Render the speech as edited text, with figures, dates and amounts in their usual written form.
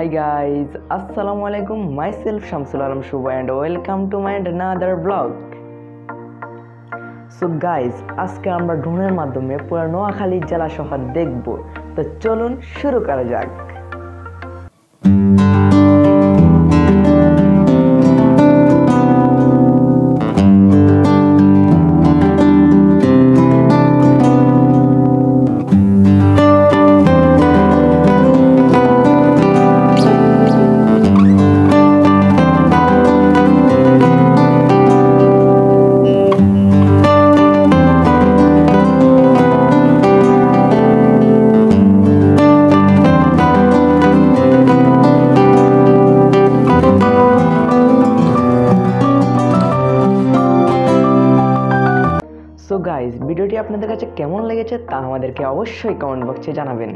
Hi guys, Assalamualaikum. Myself Shamsul Alam Shubha and welcome to my another vlog. So guys, আজকে আমরা ড্রোনের মাধ্যমে পুরো নোয়াখালী জেলা শহর দেখব। তো চলুন শুরু করা যাক। সো গাইস, ভিডিওটি আপনাদের কাছে কেমন লেগেছে তা আমাদেরকে অবশ্যই কমেন্ট বক্সে জানাবেন।